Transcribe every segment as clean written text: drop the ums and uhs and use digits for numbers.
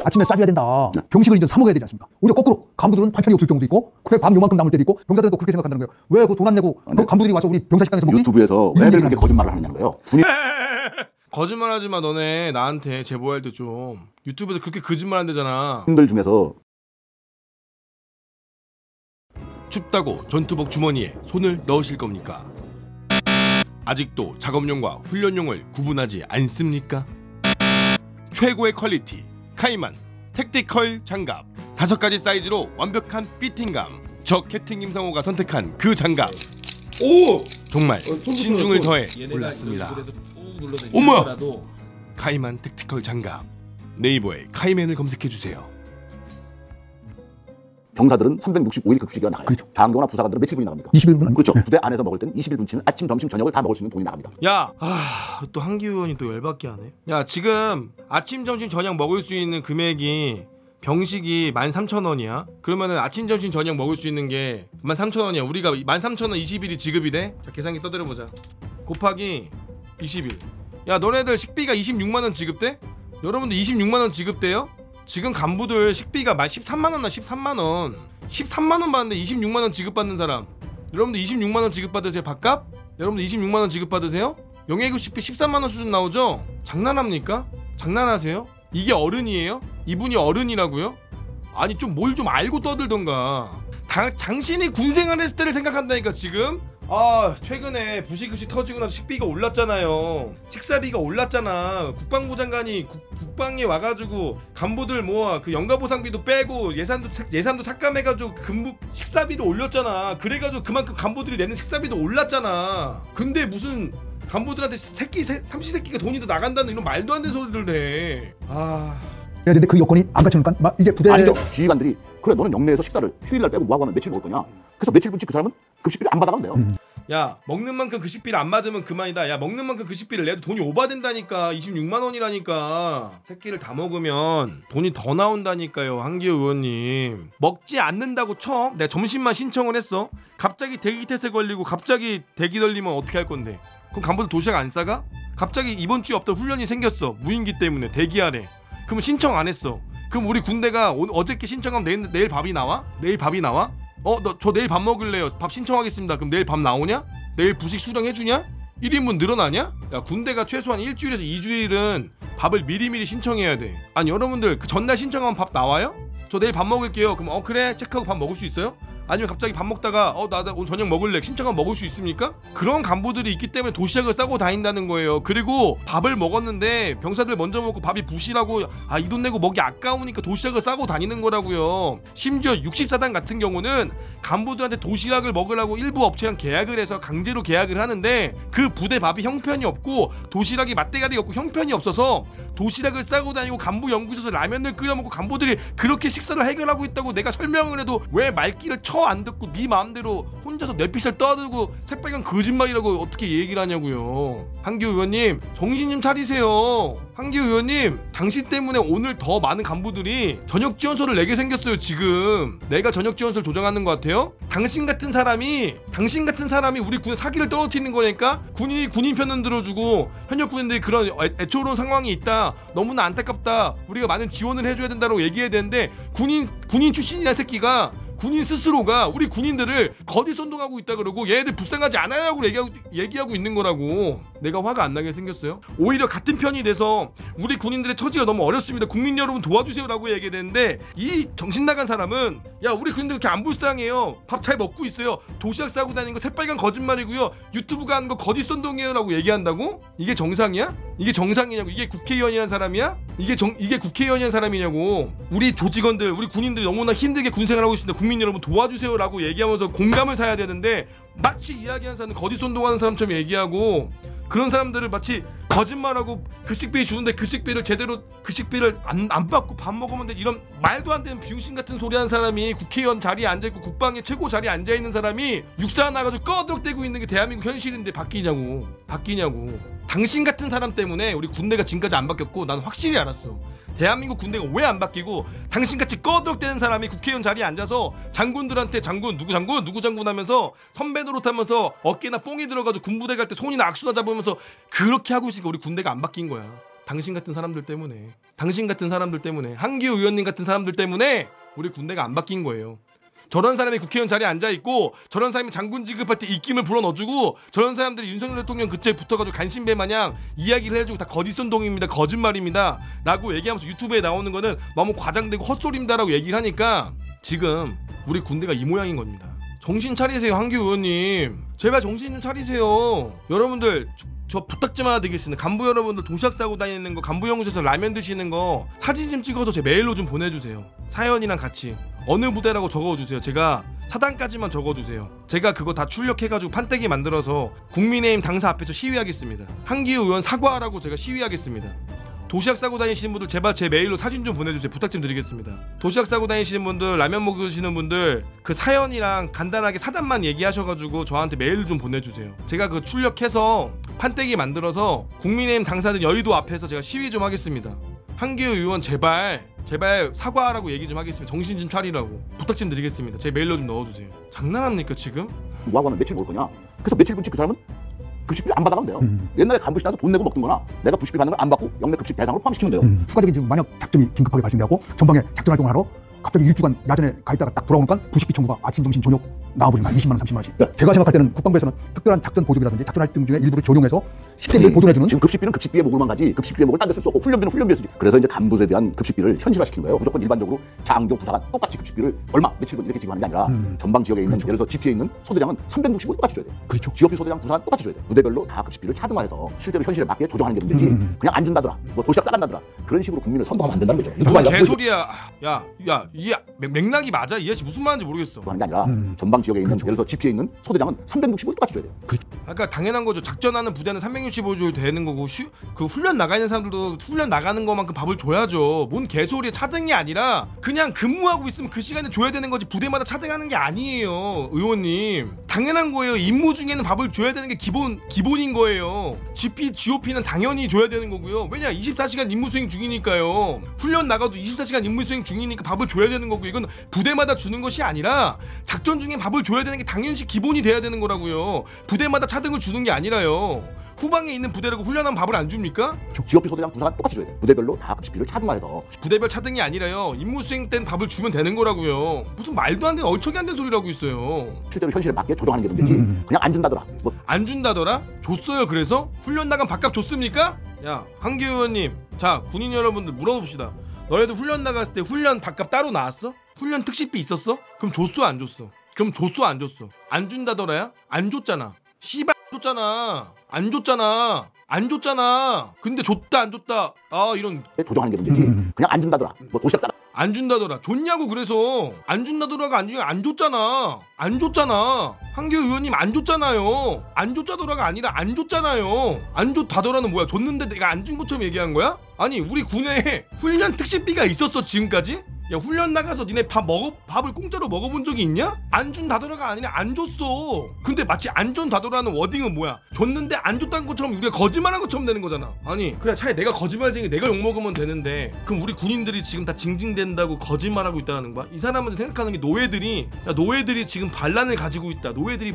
아침에 싸줘야 된다. 병식을 이제 사 먹어야 되지 않습니까? 오히려 거꾸로 간부들은 반찬이 없을 경우도 있고 밥 요만큼 남을 때도 있고 병사들도 그렇게 생각한다는 거예요. 왜 그 돈 안 내고 그 간부들이 와서 우리 병사 식당에서 먹지? 유튜브에서 왜들 그렇게 거짓말을 하느냐는 거예요. 거짓말하지 마. 너네 나한테 제보할 때 좀 유튜브에서 그렇게 거짓말한대잖아. 분들 중에서 춥다고 전투복 주머니에 손을 넣으실 겁니까? 아직도 작업용과 훈련용을 구분하지 않습니까? 최고의 퀄리티 카이만 택티컬 장갑 5가지 사이즈로 완벽한 피팅감. 저 캡틴 김상호가 선택한 그 장갑. 오! 정말 신중을 더해 골랐습니다. 어머야! 카이만 택티컬 장갑. 네이버에 카이맨을 검색해주세요. 병사들은 365일 급식이 나가요. 그렇죠. 장교나 부사관들은 며칠 분이 나갑니까? 21분. 그렇죠. 부대 안에서 먹을 때는 21분치는 아침, 점심, 저녁을 다 먹을 수 있는 돈이 나갑니다. 야, 또 한기 의원이 또 열받게 하네. 야, 지금 아침, 점심, 저녁 먹을 수 있는 금액이 병식이 13,000원이야. 그러면은 아침, 점심, 저녁 먹을 수 있는 게 13,000원이야. 우리가 13,000원 20일이 지급이 돼? 자, 계산기 떠들어보자. 곱하기 20일. 야, 너네들 식비가 26만 원 지급돼? 여러분들 26만 원 지급돼요? 지금 간부들 식비가 13만 원 나 13만 원. 13만 원 받는데 26만 원 지급받는 사람. 여러분들 26만 원 지급받으세요? 밥값? 여러분들 26만 원 지급받으세요? 영예급 식비 13만 원 수준 나오죠? 장난합니까? 장난하세요? 이게 어른이에요? 이분이 어른이라고요? 아니 좀 뭘 좀 알고 떠들던가. 당신이 군생활 했을 때를 생각한다니까 지금? 최근에 부시급식 터지고 나서 식비가 올랐잖아요. 식사비가 올랐잖아. 국방부 장관이 국방에 와가지고 간부들 그 연가보상비도 빼고 예산도 삭감해가지고 근무 식사비를 올렸잖아. 그래가지고 그만큼 간부들이 내는 식사비도 올랐잖아. 근데 무슨 간부들한테 삼시세끼가 돈이 더 나간다는 이런 말도 안 되는 소리를 해. 해야 되는데 그 여건이 안 갖추니까 이게 부대 아니죠. 지휘관들이 그래 너는 영내에서 식사를 휴일날 빼고 뭐하고 하면 며칠 먹을 거냐. 그래서 며칠 분치 그 사람은 급식비를 안 받아가면 돼요. 야 먹는 만큼 그 식비를 안 받으면 그만이다. 야 먹는 만큼 그 식비를 내도 돈이 오바된다니까. 26만 원이라니까. 새끼를 다 먹으면 돈이 더 나온다니까요. 한기호 의원님. 먹지 않는다고 쳐. 내가 점심만 신청을 했어. 갑자기 대기 태세 걸리고 갑자기 대기 걸리면 어떻게 할 건데? 그럼 간부들 도시락 안 싸가? 갑자기 이번 주에 없던 훈련이 생겼어. 무인기 때문에 대기하래. 그럼 신청 안 했어. 그럼 우리 군대가 어저께 신청하면 내일 밥이 나와? 내일 밥이 나와? 저 내일 밥 먹을래요. 밥 신청하겠습니다. 그럼 내일 밥 나오냐? 내일 부식 수령해주냐? 1인분 늘어나냐? 야 군대가 최소한 일주일에서 2주일은 밥을 미리미리 신청해야 돼. 아니 여러분들 그 전날 신청하면 밥 나와요? 저 내일 밥 먹을게요. 그럼 그래 체크하고 밥 먹을 수 있어요? 아니면 갑자기 밥 먹다가 나 오늘 저녁 먹을래 신청하면 먹을 수 있습니까? 그런 간부들이 있기 때문에 도시락을 싸고 다닌다는 거예요. 그리고 밥을 먹었는데 병사들 먼저 먹고 밥이 부실하고 이 돈 내고 먹기 아까우니까 도시락을 싸고 다니는 거라고요. 심지어 64단 같은 경우는 간부들한테 도시락을 먹으라고 일부 업체랑 계약을 해서 강제로 계약을 하는데 그 부대 밥이 형편이 없고 도시락이 맛대가리 없고 형편이 없어서 도시락을 싸고 다니고 간부 연구소에서 라면을 끓여 먹고 간부들이 그렇게 식사를 해결하고 있다고 내가 설명을 해도 왜 말귀를 쳐 안 듣고 네 마음대로 혼자서 뇌피셜 떠들고 새빨간 거짓말이라고 어떻게 얘기를 하냐고요. 한기호 의원님 정신 좀 차리세요. 한기호 의원님 당신 때문에 오늘 더 많은 간부들이 저녁 지원서를 내게 생겼어요. 지금 내가 저녁 지원서를 조정하는 것 같아요? 당신 같은 사람이 우리 군의 사기를 떨어뜨리는 거니까 군인이 군인 편은 들어주고 현역 군인들이 그런 애초로운 상황이 있다. 너무나 안타깝다. 우리가 많은 지원을 해줘야 된다고 얘기해야 되는데 군인 출신이란 새끼가 군인 스스로가 우리 군인들을 거짓선동하고 있다 그러고 얘네들 불쌍하지 않아요라고 얘기하고 있는 거라고. 내가 화가 안 나게 생겼어요? 오히려 같은 편이 돼서 우리 군인들의 처지가 너무 어렵습니다. 국민 여러분 도와주세요라고 얘기되는데 이 정신 나간 사람은 야 우리 군인들 그렇게 안 불쌍해요. 밥 잘 먹고 있어요. 도시락 싸고 다니는 거 새빨간 거짓말이고요. 유튜브가 하는 거 거짓선동이에요라고 얘기한다고? 이게 정상이야? 이게 정상이냐고? 이게 국회의원이란 사람이야? 이게 국회의원이란 사람이냐고? 우리 조직원들, 우리 군인들이 너무나 힘들게 군생활하고 있습니다. 국민 여러분 도와주세요라고 얘기하면서 공감을 사야 되는데 마치 이야기하는 사람은 거짓선동하는 사람처럼 얘기하고 그런 사람들을 마치 거짓말하고 그 식비 주는데 그 식비를 제대로 그 식비를 안 받고 밥 먹으면 돼 이런 말도 안 되는 비용신 같은 소리 하는 사람이 국회의원 자리에 앉아있고 국방의 최고 자리에 앉아있는 사람이 육사 나가지고 꺼덕대고 있는 게 대한민국 현실인데 바뀌냐고. 당신 같은 사람 때문에 우리 군대가 지금까지 안 바뀌었고 난 확실히 알았어. 대한민국 군대가 왜 안 바뀌고 당신같이 꺼덕대는 사람이 국회의원 자리에 앉아서 장군들한테 누구 장군 하면서 선배 노릇하면서 어깨나 뽕이 들어가지고 군부대 갈 때 손이나 악수나 잡으면서 그렇게 하고 있으니까 우리 군대가 안 바뀐 거야. 당신 같은 사람들 때문에. 당신 같은 사람들 때문에, 한기호 의원님 같은 사람들 때문에 우리 군대가 안 바뀐 거예요. 저런 사람이 국회의원 자리에 앉아있고, 저런 사람이 장군 지급할 때 입김을 불어넣어주고, 저런 사람들이 윤석열 대통령 그때 붙어가지고 간신배 마냥 이야기를 해주고 다 거짓선동입니다, 거짓말입니다 라고 얘기하면서 유튜브에 나오는 거는 너무 과장되고 헛소리입니다 라고 얘기를 하니까 지금 우리 군대가 이 모양인 겁니다. 정신 차리세요, 한기호 의원님. 제발 정신 좀 차리세요. 여러분들 저 부탁 좀 하나 드리겠습니다. 간부 여러분들 도시락 싸고 다니는 거, 간부 연구소에서 라면 드시는 거 사진 좀 찍어서 제 메일로 좀 보내주세요. 사연이랑 같이 어느 부대라고 적어주세요. 제가 사단까지만 적어주세요. 제가 그거 다 출력해가지고 판때기 만들어서 국민의힘 당사 앞에서 시위하겠습니다. 한기호 의원 사과하라고 제가 시위하겠습니다. 도시락 싸고 다니시는 분들 제발 제 메일로 사진 좀 보내주세요. 부탁 좀 드리겠습니다. 도시락 싸고 다니시는 분들, 라면 먹으시는 분들 그 사연이랑 간단하게 사단만 얘기하셔가지고 저한테 메일 좀 보내주세요. 제가 그거 출력해서 판때기 만들어서 국민의힘 당사들 여의도 앞에서 제가 시위 좀 하겠습니다. 한기호 의원 제발 사과하라고 얘기 좀 하겠습니다. 정신 좀 차리라고 부탁 좀 드리겠습니다. 제 메일로 좀 넣어주세요. 장난합니까 지금? 뭐하고 하면 며칠 먹을 거냐. 그래서 며칠분치 그 사람은 급식비를 안 받아가면 돼요. 옛날에 간부시 따서 돈 내고 먹던 거나 내가 급식비 받는 걸 안 받고 영내 급식 대상으로 포함시키면 돼요. 추가적인 지금 만약 작전이 긴급하게 발생되었고 전방에 작전 활동을 하러 갑자기 일주간 야전에 가 있다가 딱 돌아오니까 부식비 청구가 아침, 점심, 저녁 나와버리면 20만 원, 30만 원씩. 제가 생각할 때는 국방부에서는 특별한 작전 보조비라든지 작전 활동 중에 일부를 조정해서 10대를 보존해주는. 지금 급식비는 급식비에 먹을만 가지 급식비에 먹을 딴 데 쓸 수 없고 훈련비는 훈련비에 쓰지. 그래서 이제 간부에 대한 급식비를 현실화시킨 거예요. 무조건 일반적으로 장교 부사관 똑같이 급식비를 얼마 며칠분 이렇게 지급하는 게 아니라 전방 지역에 있는 예를 들어서 GT에 있는 소대장은 365일 똑같이 줘야 돼. 그렇죠. 지역비 소대장 부사관 똑같이 줘야 돼. 부대별로 다 급식비를 차등화해서 실제로 현실에 맞게 조정하는 게 문제지. 그냥 안 준다더라, 뭐 도시락 싸간다더라 그런 식으로 국민을 선동하면 안 된다는 거죠. 저건 개소리야. 야 이게 맥락이 맞아? 이 아저씨 무슨 말인지 모르겠어. 하는 게 아니라 전방 지역에 있는 예를 들어서 GT에 있는 소대장은 365일 똑같이 줘야 돼. 그러니까 당연한 거죠. 작전하는 부대는 365조 되는 거고 그 훈련 나가 있는 사람들도 훈련 나가는 것만큼 밥을 줘야죠. 뭔 개소리야. 차등이 아니라 그냥 근무하고 있으면 그 시간에 줘야 되는 거지 부대마다 차등하는 게 아니에요. 의원님 당연한 거예요. 임무 중에는 밥을 줘야 되는 게 기본인 거예요. GP, GOP는 당연히 줘야 되는 거고요. 왜냐 24시간 임무 수행 중이니까요. 훈련 나가도 24시간 임무 수행 중이니까 밥을 줘야 되는 거고 이건 부대마다 주는 것이 아니라 작전 중에 밥을 줘야 되는 게 당연시 기본이 돼야 되는 거라고요. 부대마다 차등을 주는 게 아니라요. 후방에 있는 부대라고 훈련하면 밥을 안 줍니까? 지역비 소대장 부사관 똑같이 줘야 돼. 부대별로 다 급식비를 차등화해서. 부대별 차등이 아니라요. 임무 수행 때는 밥을 주면 되는 거라고요. 무슨 말도 안 되는 얼척이 안 되는 소리라고 있어요. 실제로 현실에 맞게 조정하는 게 문제지. 그냥 안 준다더라. 뭐 안 준다더라? 줬어요. 그래서 훈련 나간 밥값 줬습니까? 야 한기호 의원님, 자 군인 여러분들 물어봅시다. 너네도 훈련 나갔을 때 훈련 밥값 따로 나왔어? 훈련 특식비 있었어? 그럼 줬어 안 줬어? 그럼 줬어 안 줬어? 안 준다더라야? 안 줬잖아. 씨발 안 줬잖아. 근데 줬다 안 줬다 이런 조정하는 게 문제지. 그냥 안 준다더라. 뭐 도시락 싸라. 안 준다더라. 줬냐고. 그래서 안 준다더라가 아니라 안 줬잖아. 한기호 의원님 안 줬잖아요. 안 줬자더라가 아니라 안 줬잖아요. 안 줬다더라는 뭐야? 줬는데 내가 안 준 것처럼 얘기한 거야? 아니 우리 군에 훈련 특식비가 있었어 지금까지? 야 훈련 나가서 니네 밥을 공짜로 먹어본 적이 있냐? 안 준다더라가 아니라 안 줬어. 근데 마치 안 준다더라는 워딩은 뭐야? 줬는데 안 줬다는 것처럼 우리가 거짓말한 것처럼 되는 거잖아. 아니 그래 차라리 내가 거짓말쟁이 내가 욕먹으면 되는데 그럼 우리 군인들이 지금 다 징징댄다고 거짓말하고 있다는 거야? 이 사람은 생각하는 게 노예들이 지금 반란을 가지고 있다. 노예들이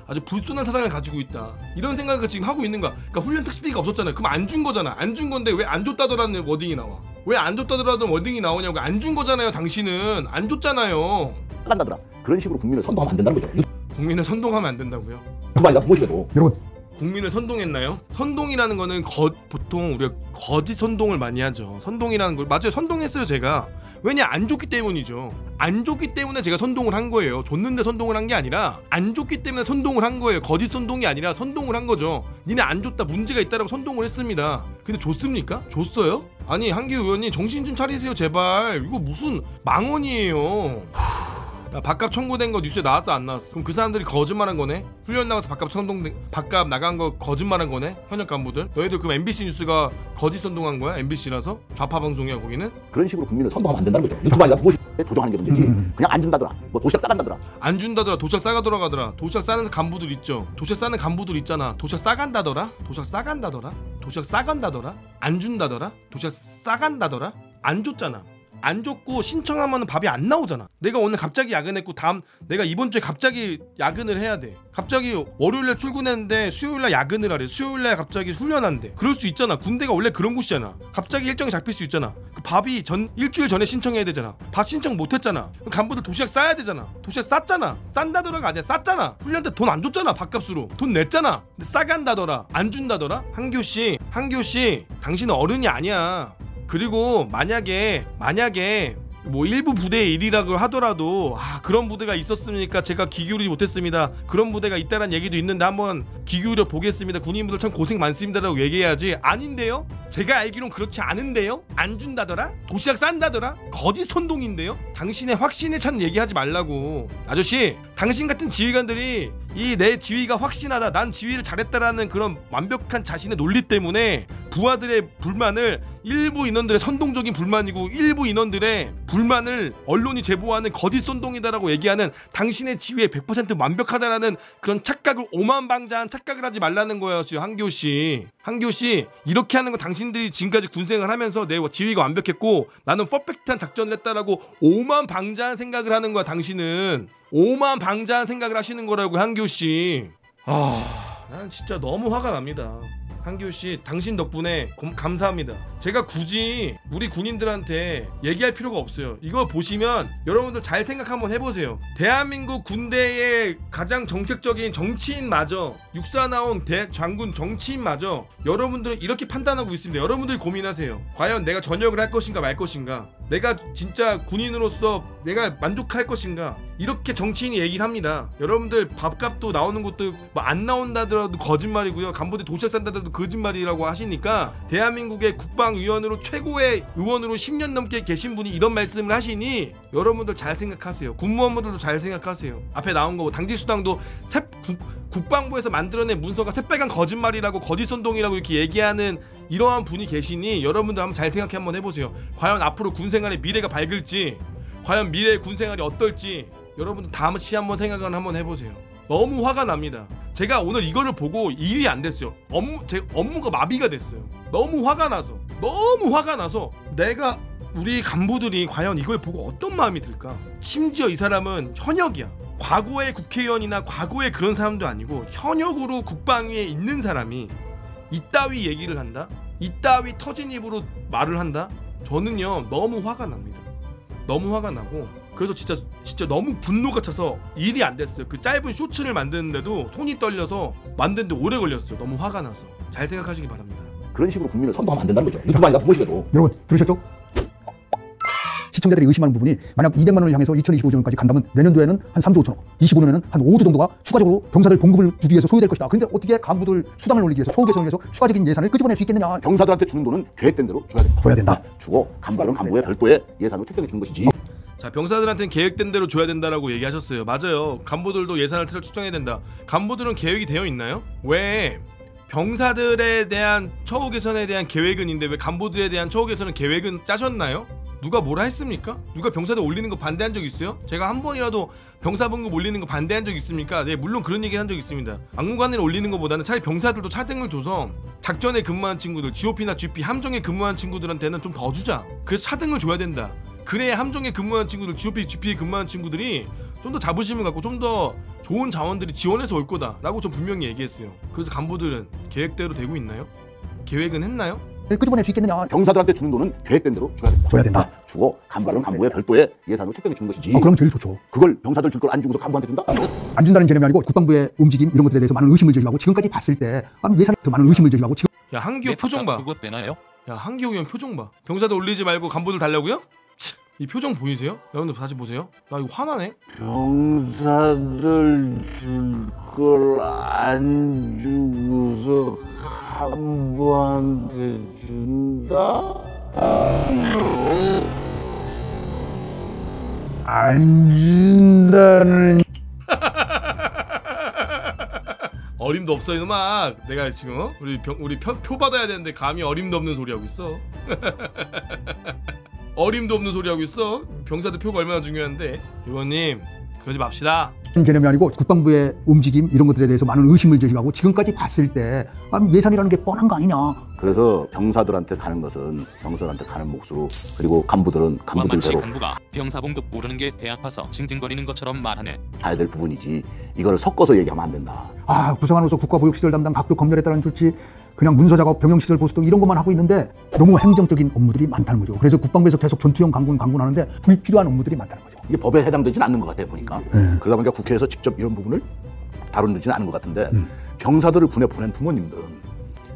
아주 불순한 사상을 가지고 있다. 이런 생각을 지금 하고 있는 거야. 그러니까 훈련 특식비가 없었잖아요. 그럼 안 준 거잖아. 안 준 건데 왜 안 줬다더라는 워딩이 나와? 왜 안 줬다더라는 워딩이 나오냐고. 안 준 거잖아요. 당신은 안 줬잖아요. 간다더라. 그런 식으로 국민을 선동하면 안 된다는 거죠. 국민을 선동하면 안 된다고요? 그만이라 무엇이라도. 여러분 국민을 선동했나요? 선동이라는 거는 보통 우리가 거짓 선동을 많이 하죠. 선동이라는 걸 맞아요. 선동했어요 제가. 왜냐 안 줬기 때문이죠. 안 줬기 때문에 제가 선동을 한 거예요. 줬는데 선동을 한 게 아니라 안 줬기 때문에 선동을 한 거예요. 거짓 선동이 아니라 선동을 한 거죠. 니네 안 줬다 문제가 있다라고 선동을 했습니다. 근데 줬습니까? 줬어요? 아니 한기호 의원님 정신 좀 차리세요 제발. 이거 무슨 망언이에요. 야 밥값 청구된 거 뉴스에 나왔어 안 나왔어? 그럼 그 사람들이 거짓말한 거네? 훈련 나가서 밥값 나간 거 거짓말한 거네? 현역 간부들? 너희들 그럼 MBC 뉴스가 거짓 선동한 거야? MBC라서? 좌파 방송이야 거기는? 그런 식으로 국민을 선동하면 안 된다는 거죠. 그만이라 무엇이라도 조정하는 게 문제지. 그냥 안 준다더라. 뭐 도시락 싸간다더라. 안 준다더라. 도시락 싸가 돌아가더라. 도시락 싸는 간부들 있죠. 도시락 싸는 간부들 있잖아. 도시락 싸간다더라? 도시락 싸간다더라? 도시락 싸간다더라? 안 준다더라? 도시락 싸간다더라? 안 줬잖아. 안 줬고 신청하면 밥이 안 나오잖아. 내가 오늘 갑자기 야근했고 다음 내가 이번 주에 갑자기 야근을 해야 돼. 갑자기 월요일날 출근했는데 수요일날 야근을 하래. 수요일날 갑자기 훈련한대. 그럴 수 있잖아. 군대가 원래 그런 곳이잖아. 갑자기 일정이 잡힐 수 있잖아. 그 밥이 일주일 전에 신청해야 되잖아. 밥 신청 못했잖아. 그럼 간부들 도시락 싸야 되잖아. 도시락 쌌잖아. 싼다더라가 아니야. 쌌잖아. 훈련 때 돈 안 줬잖아. 밥값으로 돈 냈잖아. 근데 싸게 한다더라. 안 준다더라. 한규씨 당신은 어른이 아니야. 그리고 만약에 뭐 일부 부대의 일이라고 하더라도 그런 부대가 있었으니까 제가 귀 기울이지 못했습니다. 그런 부대가 있다는 얘기도 있는데 한번 귀 기울여 보겠습니다. 군인분들 참 고생 많습니다라고 얘기해야지. 아닌데요? 제가 알기론 그렇지 않은데요? 안 준다더라? 도시락 싼다더라? 거짓 선동인데요? 당신의 확신에 찬 얘기하지 말라고. 아저씨, 당신 같은 지휘관들이 이 내 지휘가 확신하다, 난 지휘를 잘했다라는 그런 완벽한 자신의 논리 때문에 부하들의 불만을 일부 인원들의 선동적인 불만이고 일부 인원들의 불만을 언론이 제보하는 거짓 선동이다라고 얘기하는 당신의 지휘에 100% 완벽하다라는 그런 착각을 오만방자한 착각을 하지 말라는 거였어요. 한교씨 이렇게 하는 건 당신들이 지금까지 군생활 하면서 내 지휘가 완벽했고 나는 퍼펙트한 작전을 했다라고 오만방자한 생각을 하는 거야. 당신은 오만방자한 생각을 하시는 거라고. 한교씨, 난 진짜 너무 화가 납니다. 한규씨, 당신 덕분에 감사합니다. 제가 굳이 우리 군인들한테 얘기할 필요가 없어요. 이거 보시면 여러분들 잘 생각 한번 해보세요. 대한민국 군대의 가장 정책적인 정치인마저, 육사 나온 장군 정치인마저 여러분들은 이렇게 판단하고 있습니다. 여러분들이 고민하세요. 과연 내가 전역을 할 것인가 말 것인가, 내가 진짜 군인으로서 내가 만족할 것인가, 이렇게 정치인이 얘기를 합니다. 여러분들 밥값도 나오는 것도 뭐 안 나온다더라도 거짓말이고요. 간부들 도시락 싼다더라도 거짓말이라고 하시니까 대한민국의 국방위원으로 최고의 의원으로 10년 넘게 계신 분이 이런 말씀을 하시니 여러분들 잘 생각하세요. 군무원분들도 잘 생각하세요. 앞에 나온 거 당직수당도 국방부에서 만들어낸 문서가 새빨간 거짓말이라고 거짓선동이라고 이렇게 얘기하는 이러한 분이 계시니 여러분들 한번 잘 생각해 한번 해보세요. 과연 앞으로 군생활의 미래가 밝을지, 과연 미래의 군생활이 어떨지 여러분들 다시 한번 생각을 한번 해보세요. 너무 화가 납니다. 제가 오늘 이거를 보고 일이 안 됐어요. 제 업무가 마비가 됐어요. 너무 화가 나서 내가 우리 간부들이 과연 이걸 보고 어떤 마음이 들까? 심지어 이 사람은 현역이야. 과거의 국회의원이나 과거의 그런 사람도 아니고 현역으로 국방위에 있는 사람이 이따위 얘기를 한다? 이따위 터진 입으로 말을 한다? 저는요 너무 화가 납니다. 너무 화가 나고, 그래서 진짜 너무 분노가 차서 일이 안 됐어요. 그 짧은 쇼츠를 만드는데도 손이 떨려서 만드는데 오래 걸렸어요. 너무 화가 나서. 잘 생각하시기 바랍니다. 그런 식으로 국민을 선동하면 안 된다는 거죠. 유튜브 아니다 보시래도. 여러분 들으셨죠? 시청자들이 의심하는 부분이 만약 200만 원을 향해서 2025년까지 간다면 내년도에는 한 3조 5천억, 25년에는 한 5조 정도가 추가적으로 병사들 봉급을 주기 위해서 소요될 것이다. 그런데 어떻게 간부들 수당을 올리기 위해서, 처우 개선을 위해서 추가적인 예산을 끄집어낼 수 있겠느냐. 병사들한테 주는 돈은 계획된 대로 줘야 된다. 주고 간부는 간부의 별도의 예산으로 특별히 주는 것이지. 자, 병사들한테는 계획된 대로 줘야 된다라고 얘기하셨어요. 맞아요. 간부들도 예산을 측정해야 된다. 간부들은 계획이 되어 있나요? 왜 병사들에 대한 처우 개선에 대한 계획은 있는데 왜 간부들에 대한 처우 개선은 계획은 짜셨나요? 누가 뭐라 했습니까? 누가 병사들 올리는 거 반대한 적 있어요? 제가 한 번이라도 병사 봉급 올리는 거 반대한 적 있습니까? 네, 물론 그런 얘기 한 적 있습니다. 막무가내로 올리는 것보다는 차라리 병사들도 차등을 줘서 작전에 근무한 친구들, GOP나 GP, 함정에 근무한 친구들한테는 좀 더 주자. 그래서 차등을 줘야 된다. 그래야 함정에 근무한 친구들, GOP, GP에 근무한 친구들이 좀 더 자부심을 갖고 좀 더 좋은 자원들이 지원해서 올 거다라고 좀 분명히 얘기했어요. 그래서 간부들은 계획대로 되고 있나요? 계획은 했나요? 끄집어낼 수 있겠느냐. 병사들한테 주는 돈은 계획된 대로 줘야 된다. 주고 간부는 간부의 별도의 예산으로 특별히 주는 것이지. 그럼 제일 좋죠. 그걸 병사들 줄 걸 안 주고서 간부한테 준다? 안 준다는 개념이 아니고 국방부의 움직임 이런 것들에 대해서 많은 의심을 제기하고, 지금까지 봤을 때 예산에 더 많은 의심을 제기하고. 야, 한기호 표정 봐. 야, 한기호 형 표정 봐. 병사들 올리지 말고 간부들 달라고요? 이 표정 보이세요? 여러분들 다시 보세요. 나 이거 화나네. 병사들 줄 걸 안 주고서 간부한테 준다? 안 준다는 어림도 없어 이놈아. 내가 지금 우리 표 받아야 되는데 감히 어림도 없는 소리 하고 있어. 어림도 없는 소리 하고 있어. 병사들 표가 얼마나 중요한데. 의원님, 그러지 맙시다. 개념이 아니고 국방부의 움직임 이런 것들에 대해서 많은 의심을 제기하고 지금까지 봤을 때 예산이라는 게 뻔한 거 아니냐. 그래서 병사들한테 가는 것은 병사들한테 가는 몫으로 그리고 간부들은 간부들대로 간부가 병사 봉급 오르는 게 배 아파서 징징거리는 것처럼 말하네. 가야 될 부분이지 이거를 섞어서 얘기하면 안 된다. 부성안으로서 국가보육시설 담당 각교 검열에 따른 조치 그냥 문서작업, 병영시설 보수등 이런 것만 하고 있는데 너무 행정적인 업무들이 많다는 거죠. 그래서 국방부에서 계속 전투형 강군하는데 불필요한 업무들이 많다는 거죠. 이게 법에 해당되지는 않는 것 같아요 보니까. 그러다 보니까 국회에서 직접 이런 부분을 다루지는 않은 것 같은데 병사들을 군에 보낸 부모님들은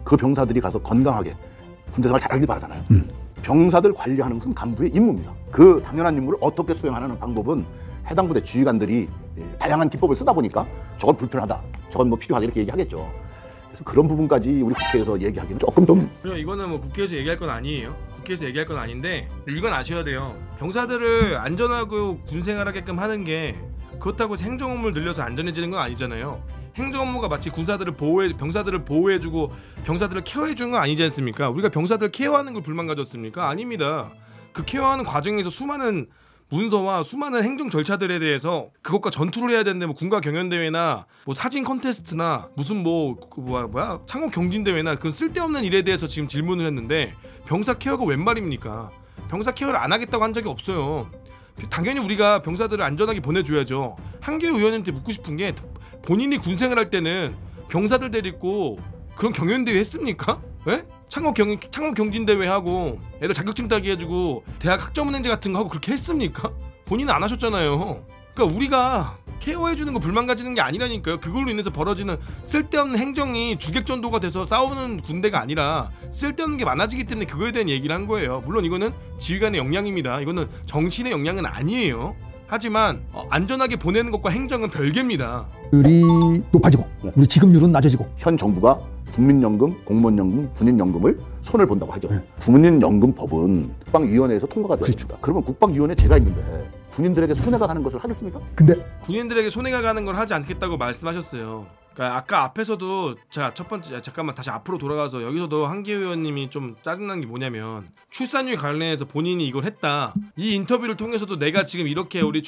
그 병사들이 가서 건강하게 군대 생활 잘하길 바라잖아요. 병사들 관리하는 것은 간부의 임무입니다. 그 당연한 임무를 어떻게 수행하는 방법은 해당 부대 지휘관들이 다양한 기법을 쓰다 보니까 저건 불편하다, 저건 뭐 필요하다 이렇게 얘기하겠죠. 그래서 그런 부분까지 우리 국회에서 얘기하기는 조금 좀. 그리고 이거는 뭐 국회에서 얘기할 건 아니에요. 국회에서 얘기할 건 아닌데 이건 아셔야 돼요. 병사들을 안전하고 군생활하게끔 하는 게 그렇다고 해서 행정 업무를 늘려서 안전해지는 건 아니잖아요. 행정 업무가 마치 병사들을 보호해주고 병사들을 케어해주는 건 아니지 않습니까? 우리가 병사들을 케어하는 걸 불만 가졌습니까? 아닙니다. 그 케어하는 과정에서 수많은 문서와 수많은 행정 절차들에 대해서 그것과 전투를 해야 되는데 뭐 군가 경연대회나 뭐 사진 컨테스트나 무슨 창업 경진대회나 그런 쓸데없는 일에 대해서 지금 질문을 했는데 병사 케어가 웬 말입니까? 병사 케어를 안 하겠다고 한 적이 없어요. 당연히 우리가 병사들을 안전하게 보내줘야죠. 한겨레 의원님한테 묻고 싶은 게 본인이 군생활 할 때는 병사들 데리고 그런 경연대회 했습니까? 왜? 창업 경진대회 하고 애들 자격증 따기 해주고 대학 학점은행제 같은 거 하고 그렇게 했습니까? 본인은 안 하셨잖아요. 그러니까 우리가 케어해주는 거 불만 가지는 게 아니라니까요. 그걸로 인해서 벌어지는 쓸데없는 행정이 주객전도가 돼서 싸우는 군대가 아니라 쓸데없는 게 많아지기 때문에 그거에 대한 얘기를 한 거예요. 물론 이거는 지휘관의 역량입니다. 이거는 정신의 역량은 아니에요. 하지만 안전하게 보내는 것과 행정은 별개입니다. 이 높아지고 우리 지급률은 낮아지고 현 정부가 국민연금, 공무원연금, 군인연금을 손을 본다고 하죠. 국민연금법은 국방위원회에서 통과가 되어 있습니다. 그러면 국방위원회 제가 있는데 군인들에게 손해가 가는 것을 하겠습니까? 근데 군인들에게 손해가 가는 걸 하지 않겠다고 말씀하셨어요. 그러니까 아까 앞에서도 제가 첫 번째 잠깐만 다시 앞으로 돌아가서 여기서도 한기호 의원님이 좀 짜증난 게 뭐냐면 출산율 관련해서 본인이 이걸 했다. 이 인터뷰를 통해서도 내가 지금 이렇게 우리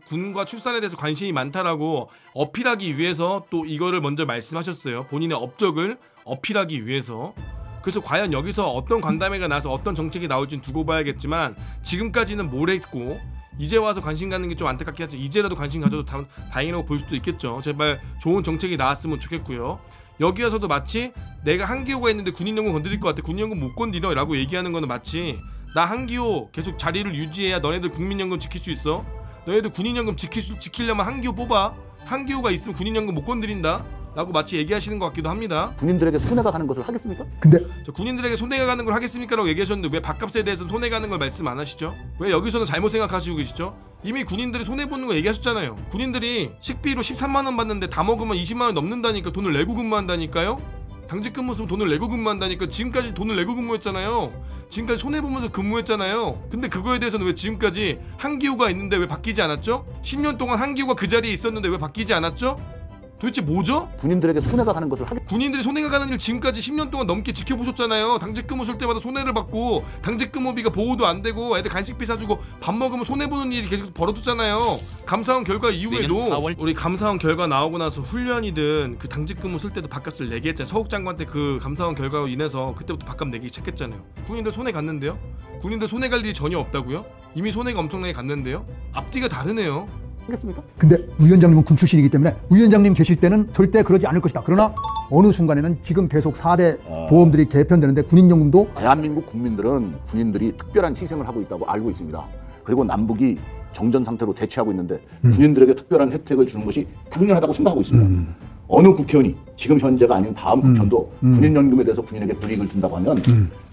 군과 출산에 대해서 관심이 많다라고 어필하기 위해서 또 이거를 먼저 말씀하셨어요. 본인의 업적을 어필하기 위해서. 그래서 과연 여기서 어떤 간담회가 나서 어떤 정책이 나올지는 두고 봐야겠지만 지금까지는 뭘 했고 이제 와서 관심 갖는 게 좀 안타깝긴 하지만 이제라도 관심 가져도 다행이라고 볼 수도 있겠죠. 제발 좋은 정책이 나왔으면 좋겠고요. 여기 와서도 마치 내가 한기호가 있는데 군인연금 건드릴 것 같아, 군인연금 못 건드려 라고 얘기하는 거는 마치 나 한기호 계속 자리를 유지해야 너네들 국민연금 지킬 수 있어? 너네들 군인연금 지키려면 한기호 뽑아. 한기호가 있으면 군인연금 못 건드린다 라고 마치 얘기하시는 것 같기도 합니다. 군인들에게 손해가 가는 것을 하겠습니까? 근데 군인들에게 손해가 가는 걸 하겠습니까? 라고 얘기하셨는데 왜 밥값에 대해서는 손해 가는 걸 말씀 안 하시죠? 왜 여기서는 잘못 생각하시고 계시죠? 이미 군인들이 손해보는 거 얘기하셨잖아요. 군인들이 식비로 13만원 받는데 다 먹으면 20만원 넘는다니까 돈을 내고 근무한다니까요? 당직 근무 쓰면 돈을 내고 근무한다니까. 지금까지 돈을 내고 근무했잖아요. 지금까지 손해보면서 근무했잖아요. 근데 그거에 대해서는 왜 지금까지 한기호가 있는데 왜 바뀌지 않았죠? 10년 동안 한기호가 그 자리에 있었는데 왜 바뀌지 않았죠? 도대체 뭐죠? 군인들에게 손해가 가는 것을 하겠. 군인들이 손해가 가는 일 지금까지 10년 동안 넘게 지켜보셨잖아요. 당직 근무 쓸 때마다 손해를 받고 당직 근무비가 보호도 안 되고 애들 간식비 사주고 밥 먹으면 손해보는 일이 계속 벌어졌잖아요. 감사원 결과 이후에도 우리 감사원 결과 나오고 나서 훈련이든 그 당직 근무 쓸 때도 밥값을 내게 했잖아요. 서욱 장관 때 그 감사원 결과로 인해서 그때부터 밥값 내기 시작했잖아요. 군인들 손해 갔는데요? 군인들 손해 갈 일이 전혀 없다고요? 이미 손해가 엄청나게 갔는데요? 앞뒤가 다르네요. 하겠습니까? 근데 위원장님은 군 출신이기 때문에 위원장님 계실 때는 절대 그러지 않을 것이다. 그러나 어느 순간에는 지금 계속 4대 보험들이 개편되는데 군인연금도 대한민국 국민들은 군인들이 특별한 희생을 하고 있다고 알고 있습니다. 그리고 남북이 정전 상태로 대치하고 있는데 군인들에게 특별한 혜택을 주는 것이 당연하다고 생각하고 있습니다. 어느 국회의원이 지금 현재가 아닌 다음 국회의원도 군인연금에 대해서 군인에게 불이익을 준다고 하면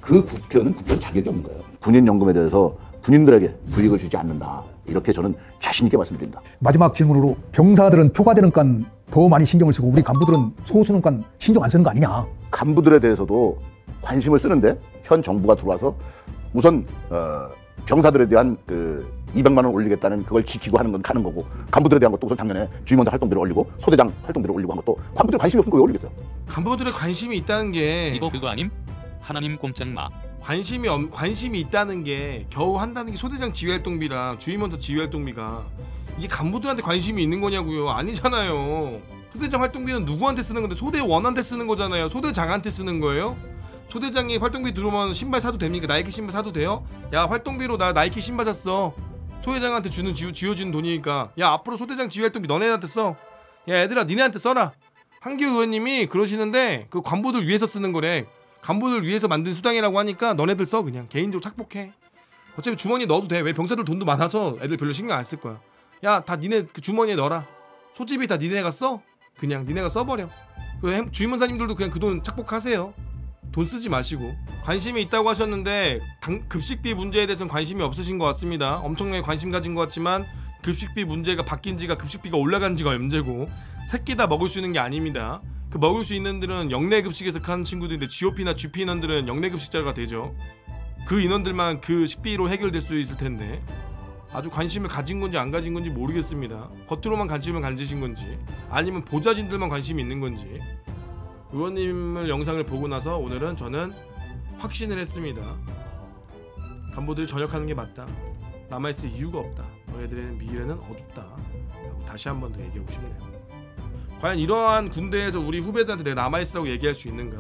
그 국회의원은 국회의원 자격이 없는 거예요. 군인연금에 대해서 군인들에게 불이익을 주지 않는다. 이렇게 저는 자신 있게 말씀드립니다. 마지막 질문으로 병사들은 표가 되는 간 더 많이 신경을 쓰고 우리 간부들은 소수는 간 신경 안 쓰는 거 아니냐. 간부들에 대해서도 관심을 쓰는데 현 정부가 들어와서 우선 병사들에 대한 그 200만 원 올리겠다는 그걸 지키고 하는 건 가는 거고 간부들에 대한 것도 우선 작년에 주임원사 활동비를 올리고 소대장 활동비를 올리고 한 것도 간부들 관심이 없으니까 왜 올리겠어요? 간부들의 관심이 있다는 게 이거 그거 아님? 하나님 꼼짝 마. 관심이 있다는 게 겨우 한다는 게 소대장 지휘활동비랑 주임원사 지휘활동비가 이게 간부들한테 관심이 있는 거냐고요. 아니잖아요. 소대장 활동비는 누구한테 쓰는 건데 소대원한테 쓰는 거잖아요. 소대장한테 쓰는 거예요? 소대장이 활동비 들어오면 신발 사도 됩니까? 나이키 신발 사도 돼요? 야 활동비로 나 나이키 신발 샀어. 소대장한테 주는 쥐어주는 돈이니까 야 앞으로 소대장 지휘 활동비 너네한테 써. 야 얘들아 니네한테 써라. 한기호 의원님이 그러시는데 그 간부들 위해서 쓰는 거래. 간부들 위해서 만든 수당이라고 하니까 너네들 써. 그냥 개인적으로 착복해. 어차피 주머니에 넣어도 돼. 왜 병사들 돈도 많아서 애들 별로 신경 안 쓸 거야. 야 다 니네 그 주머니에 넣어라. 소집이 다 니네가 써. 그냥 니네가 써버려. 그 주임원사님들도 그냥 그 돈 착복하세요. 돈 쓰지 마시고. 관심이 있다고 하셨는데 급식비 문제에 대해서는 관심이 없으신 것 같습니다. 엄청나게 관심 가진 것 같지만 급식비 문제가 바뀐 지가 급식비가 올라간 지가 언제고 새끼 다 먹을 수 있는 게 아닙니다. 그 먹을 수 있는들은 영내 급식에서 하는 친구들인데 GOP나 GP 인원들은 영내 급식자가 되죠. 그 인원들만 그 식비로 해결될 수 있을 텐데 아주 관심을 가진 건지 안 가진 건지 모르겠습니다. 겉으로만 관심을 가지신 건지 아니면 보좌진들만 관심이 있는 건지. 의원님을 영상을 보고 나서 오늘은 저는 확신을 했습니다. 간부들이 전역하는 게 맞다. 남아있을 이유가 없다. 너희들의 미래는 어둡다. 라고 다시 한 번 더 얘기하고 싶네요. 과연 이러한 군대에서 우리 후배들한테 내가 남아있으라고 얘기할 수 있는가?